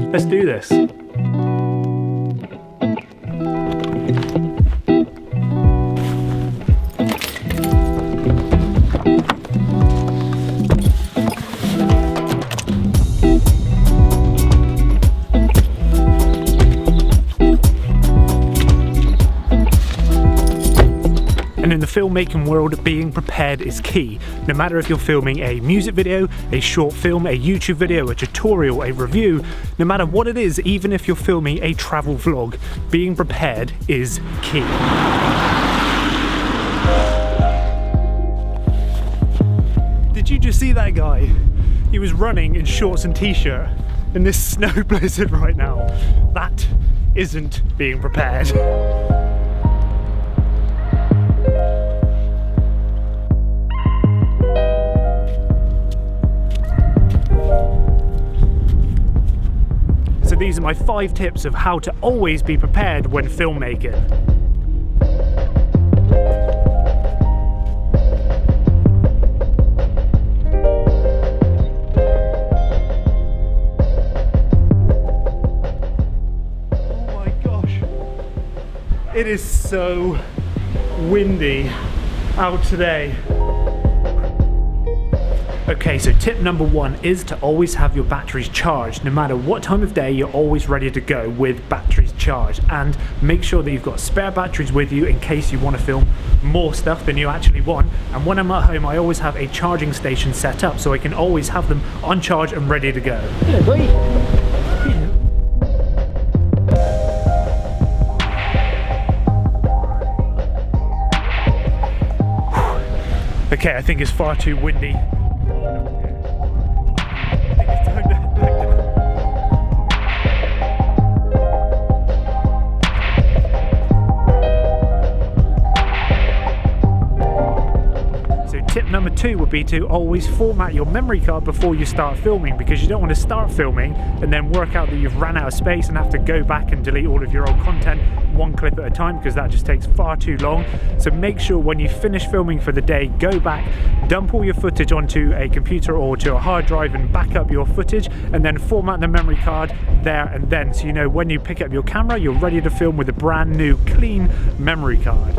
Let's do this. And in the filmmaking world, being prepared is key. No matter if you're filming a music video, a short film, a YouTube video, a tutorial, a review, no matter what it is, even if you're filming a travel vlog, being prepared is key. Did you just see that guy? He was running in shorts and t-shirt in this snow blizzard right now. That isn't being prepared. So these are my 5 tips of how to always be prepared when filmmaking. Oh my gosh, it is so windy out today. Okay, so tip number 1 is to always have your batteries charged. No matter what time of day, you're always ready to go with batteries charged. And make sure that you've got spare batteries with you in case you want to film more stuff than you actually want. And when I'm at home, I always have a charging station set up so I can always have them on charge and ready to go. Hello, boy. Okay, I think it's far too windy. Tip number 2 would be to always format your memory card before you start filming, because you don't want to start filming and then work out that you've ran out of space and have to go back and delete all of your old content one clip at a time, because that just takes far too long. So make sure when you finish filming for the day, go back, dump all your footage onto a computer or to a hard drive and back up your footage, and then format the memory card there and then, so you know when you pick up your camera you're ready to film with a brand new clean memory card.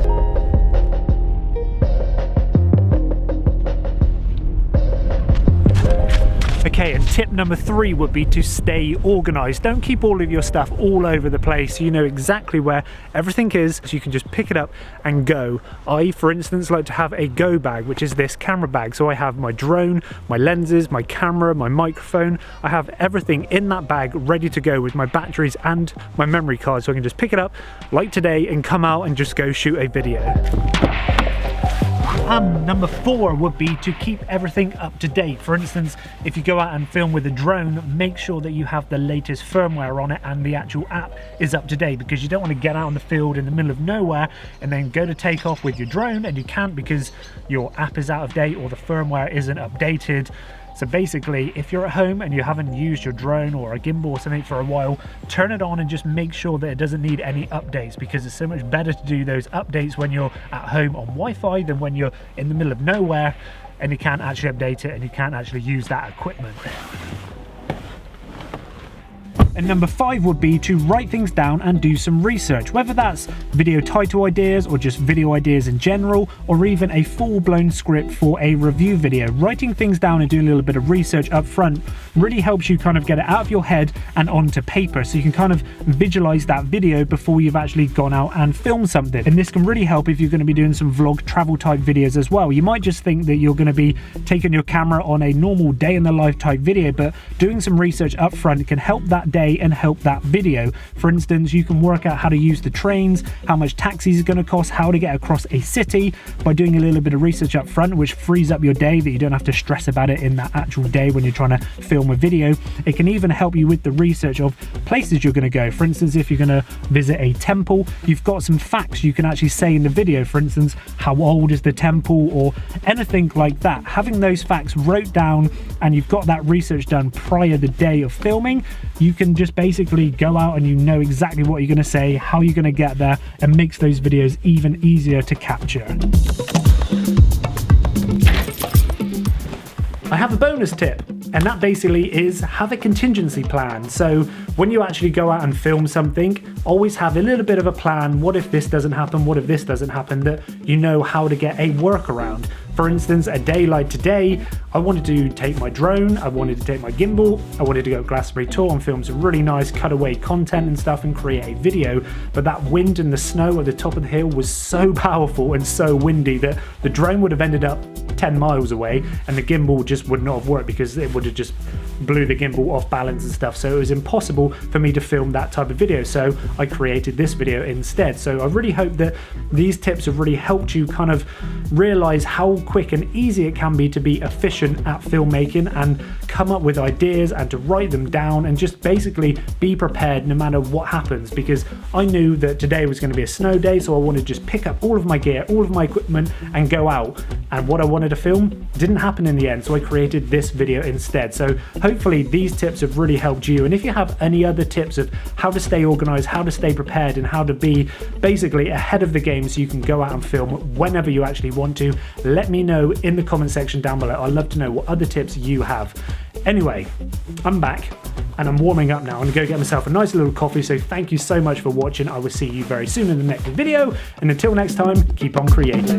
Okay, and tip number 3 would be to stay organized. Don't keep all of your stuff all over the place. You know exactly where everything is, so you can just pick it up and go. I, for instance, like to have a go bag, which is this camera bag. So I have my drone, my lenses, my camera, my microphone. I have everything in that bag ready to go with my batteries and my memory card, so I can just pick it up like today and come out and just go shoot a video. And number 4 would be to keep everything up to date. For instance, if you go out and film with a drone, make sure that you have the latest firmware on it and the actual app is up to date, because you don't want to get out in the field in the middle of nowhere and then go to take off with your drone and you can't because your app is out of date or the firmware isn't updated. So basically, if you're at home and you haven't used your drone or a gimbal or something for a while, turn it on and just make sure that it doesn't need any updates, because it's so much better to do those updates when you're at home on Wi-Fi than when you're in the middle of nowhere and you can't actually update it and you can't actually use that equipment. And number 5 would be to write things down and do some research, whether that's video title ideas or just video ideas in general, or even a full-blown script for a review video. Writing things down and doing a little bit of research up front really helps you kind of get it out of your head and onto paper, so you can kind of visualize that video before you've actually gone out and filmed something. And this can really help if you're going to be doing some vlog travel type videos as well. You might just think that you're going to be taking your camera on a normal day in the life type video, but doing some research up front can help that day and help that video. For instance, you can work out how to use the trains, how much taxis are going to cost, how to get across a city by doing a little bit of research up front, which frees up your day that you don't have to stress about it in that actual day when you're trying to film a video. It can even help you with the research of places you're going to go. For instance, if you're going to visit a temple, you've got some facts you can actually say in the video. For instance, how old is the temple or anything like that. Having those facts wrote down and you've got that research done prior the day of filming, you can just basically go out and you know exactly what you're going to say, how you're going to get there, and makes those videos even easier to capture. I have a bonus tip, and that basically is have a contingency plan. So when you actually go out and film something, always have a little bit of a plan. What if this doesn't happen? What if this doesn't happen? That you know how to get a workaround. For instance, a day like today, I wanted to take my drone, I wanted to take my gimbal, I wanted to go Glastonbury tour and film some really nice cutaway content and stuff and create a video, but that wind and the snow at the top of the hill was so powerful and so windy that the drone would have ended up 10 miles away and the gimbal just would not have worked because it would have just blew the gimbal off balance and stuff. So it was impossible for me to film that type of video. So I created this video instead. So I really hope that these tips have really helped you kind of realize how quick and easy it can be to be efficient at filmmaking and come up with ideas and to write them down and just basically be prepared no matter what happens, because I knew that today was going to be a snow day, so I wanted to just pick up all of my gear, all of my equipment and go out, and what I wanted to film didn't happen in the end, so I created this video instead. So hopefully these tips have really helped you, and if you have any other tips of how to stay organized, how to stay prepared and how to be basically ahead of the game so you can go out and film whenever you actually want to, let me know in the comment section down below. I'd love to know what other tips you have. Anyway, I'm back and I'm warming up now. I'm gonna go get myself a nice little coffee, so thank you so much for watching. I will see you very soon in the next video, and until next time, keep on creating.